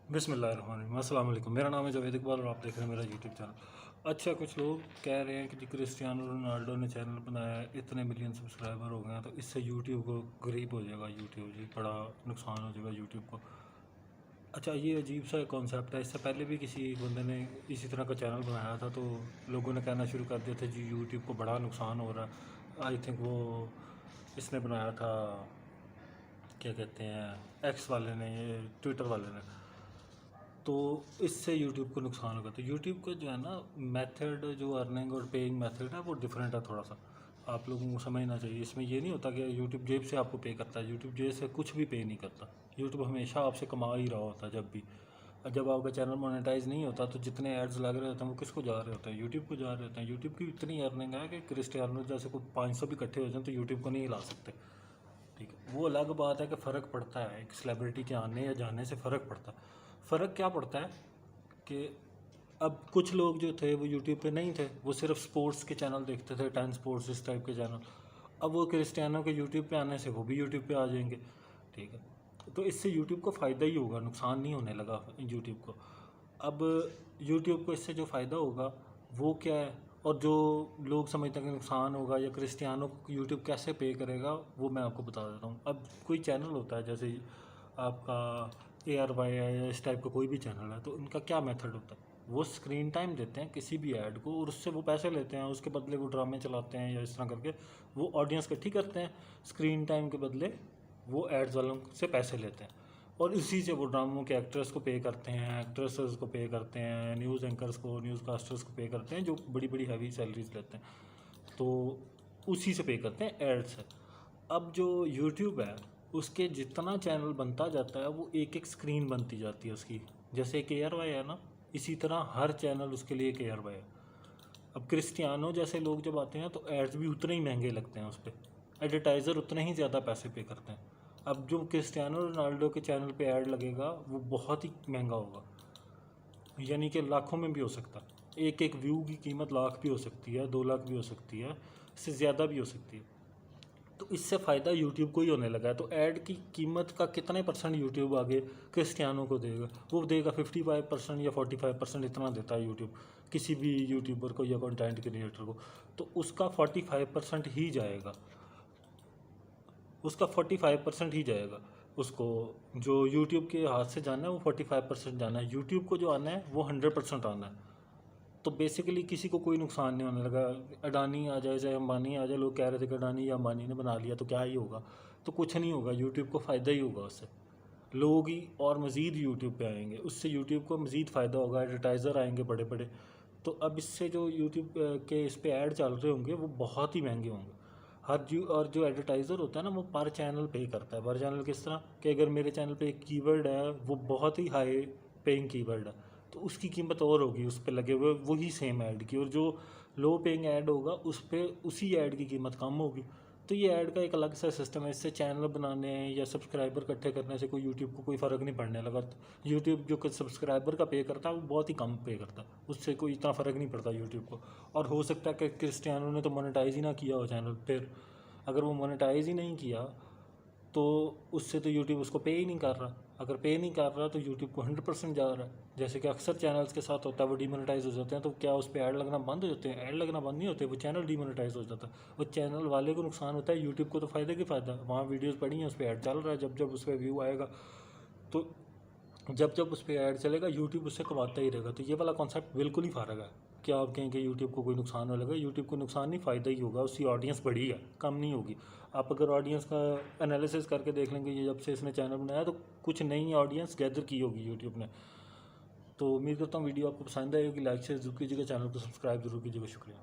बिस्मिल्लाहिर्रहमानिर्रहीम। अस्सलाम वालेकुम। मेरा नाम है जावेद इकबाल और आप देख रहे हैं मेरा यूट्यूब चैनल। अच्छा, कुछ लोग कह रहे हैं कि जी क्रिस्टियानो रोनाल्डो ने चैनल बनाया है, इतने मिलियन सब्सक्राइबर हो गए हैं तो इससे यूट्यूब को गरीब हो जाएगा, यूट्यूब जी बड़ा नुकसान हो जाएगा यूट्यूब को। अच्छा, ये अजीब सा कॉन्सेप्ट है। इससे पहले भी किसी बंदे ने इसी तरह का चैनल बनाया था तो लोगों ने कहना शुरू कर दिया था जी यूट्यूब को बड़ा नुकसान हो रहा है। आई थिंक वो इसने बनाया था, क्या कहते हैं, एक्स वाले ने, ये ट्विटर वाले ने। तो इससे यूट्यूब को नुकसान होगा। तो यूट्यूब का जो है ना मेथड, जो अर्निंग और पेइंग मेथड है वो डिफरेंट है थोड़ा सा। आप लोगों को समझना चाहिए। इसमें ये नहीं होता कि यूट्यूब जेब से आपको पे करता है। यूट्यूब जेब से कुछ भी पे नहीं करता। यूट्यूब हमेशा आपसे कमा ही रहा होता है। जब आपका चैनल मोनेटाइज नहीं होता तो जितने एड्स लग रहे होते हैं वो किसको जा रहे होते हैं? यूट्यूब को जा रहे होते हैं। यूट्यूब की इतनी अर्निंग है कि क्रिस्टियानो जैसे कोई 500 भी इकट्ठे हो जाए तो यूट्यूब को नहीं हिला सकते। ठीक है, वो अलग बात है कि फ़र्क पड़ता है, एक सेलिब्रिटी के आने या जाने से फ़र्क पड़ता है। फ़र्क क्या पड़ता है कि अब कुछ लोग जो थे वो यूट्यूब पे नहीं थे, वो सिर्फ स्पोर्ट्स के चैनल देखते थे, 10 स्पोर्ट्स इस टाइप के चैनल। अब वो क्रिस्टियानो के यूट्यूब पे आने से वो भी यूट्यूब पे आ जाएंगे। ठीक है, तो इससे यूट्यूब को फ़ायदा ही होगा, नुकसान नहीं होने लगा यूट्यूब को। अब यूट्यूब को इससे जो फ़ायदा होगा वो क्या है, और जो लोग समझते हैं कि नुकसान होगा या क्रिस्टियानो को यूट्यूब कैसे पे करेगा, वो मैं आपको बता देता हूँ। अब कोई चैनल होता है जैसे आपका ARY है या इस टाइप का कोई भी चैनल है, तो उनका क्या मेथड होता है, वो स्क्रीन टाइम देते हैं किसी भी ऐड को और उससे वो पैसे लेते हैं। उसके बदले वो ड्रामे चलाते हैं या इस तरह करके वो ऑडियंस इकट्ठी करते हैं। स्क्रीन टाइम के बदले वो एड्स वालों से पैसे लेते हैं और इसी से वो ड्रामों के एक्ट्रेस को पे करते हैं, एक्ट्रेसेस को पे करते हैं, न्यूज़ एंकर्स को, न्यूज़ कास्टर्स को पे करते हैं जो बड़ी बड़ी हैवी सैलरीज लेते हैं। तो उसी से पे करते हैं, एड से। अब जो यूट्यूब है उसके जितना चैनल बनता जाता है वो एक एक स्क्रीन बनती जाती है उसकी। जैसे एक ARY है ना, इसी तरह हर चैनल उसके लिए एक ARY है। अब क्रिस्टियानो जैसे लोग जब आते हैं तो एड्स भी उतने ही महंगे लगते हैं उस पर, एडवर्टाइज़र उतने ही ज़्यादा पैसे पे करते हैं। अब जो क्रिस्टियानो रोनाल्डो के चैनल पे ऐड लगेगा वो बहुत ही महंगा होगा, यानी कि लाखों में भी हो सकता है। एक एक व्यू की कीमत लाख भी हो सकती है, 2 लाख भी हो सकती है, इससे ज़्यादा भी हो सकती है। तो इससे फ़ायदा यूट्यूब को ही होने लगा है। तो ऐड की कीमत का कितने % यूट्यूब आगे क्रिस्टियानो को देगा? वो देगा 55% या 45%, इतना देता है यूट्यूब किसी भी यूट्यूबर को या कंटेंट क्रिएटर को। तो उसका 45% ही जाएगा, उसका 45% ही जाएगा। उसको जो यूट्यूब के हाथ से जाना है वो 45% जाना है। यूट्यूब को जो आना है वो 100% आना है। तो बेसिकली किसी को कोई नुकसान नहीं होने लगा। अडानी आ जाए चाहे अंबानी आ जाए, लोग कह रहे थे कि अडानी या अंबानी ने बना लिया तो क्या ही होगा, तो कुछ नहीं होगा, यूट्यूब को फ़ायदा ही होगा उससे। लोग ही और मज़ीद यूट्यूब पे आएंगे, उससे यूट्यूब को मज़ीद फ़ायदा होगा, एडवर्टाइज़र आएंगे बड़े बड़े। तो अब इससे जो यूट्यूब के इस पे ऐड चल रहे होंगे वो बहुत ही महंगे होंगे। और जो एडवर्टाइज़र होता है ना वो पर चैनल पे करता है। पर चैनल किस तरह कि अगर मेरे चैनल पे एक कीवर्ड है वो बहुत ही हाई पेइंग कीवर्ड है तो उसकी कीमत और होगी उस पर लगे हुए वही सेम ऐड की, और जो लो पेइंग ऐड होगा उस पर उसी ऐड की कीमत कम होगी। तो ये ऐड का एक अलग सा सिस्टम है। इससे चैनल बनाने या सब्सक्राइबर इकट्ठे करने से कोई यूट्यूब को कोई फ़र्क नहीं पड़ने लगा। यूट्यूब जो सब्सक्राइबर का पे करता है वो बहुत ही कम पे करता है, उससे कोई इतना फ़र्क नहीं पड़ता यूट्यूब को। और हो सकता है कि क्रिस्टियानो ने तो मोनेटाइज ही ना किया हो चैनल, फिर अगर वो मोनेटाइज ही नहीं किया तो उससे तो यूट्यूब उसको पे ही नहीं कर रहा। अगर पे नहीं कर रहा तो यूट्यूब को 100% जा रहा है। जैसे कि अक्सर चैनल्स के साथ होता है, वो डीमोनेटाइज हो जाते हैं तो क्या उस पर ऐड लगना बंद हो जाते हैं? ऐड लगना बंद नहीं होते, वो चैनल डीमोनेटाइज हो जाता है। वो चैनल वाले को नुकसान होता है, यूट्यूब को तो फ़ायदा की फ़ायदा। वहाँ वीडियोज़ पड़ी हैं, उस पर ऐड चल रहा है, जब जब उस पर व्यू आएगा तो जब जब उस पर ऐड चलेगा यूट्यूब उससे कमाता ही रहेगा। तो ये वाला कॉन्सेप्ट बिल्कुल ही फ़र्क है। क्या आप कहें कि यूट्यूब को कोई नुकसान होने लगा? यूट्यूब को नुकसान नहीं, फ़ायदा ही होगा। उसकी ऑडियंस बढ़ी है, कम नहीं होगी। आप अगर ऑडियंस का एनालिसिस करके देख लेंगे, ये जब से इसने चैनल बनाया तो कुछ नई ऑडियंस गैदर की होगी यूट्यूब ने। तो उम्मीद करता हूँ वीडियो आपको पसंद आएगी। लाइक शेयर ज़रूर कीजिएगा, चैनल को सब्सक्राइब ज़रूर कीजिएगा। शुक्रिया।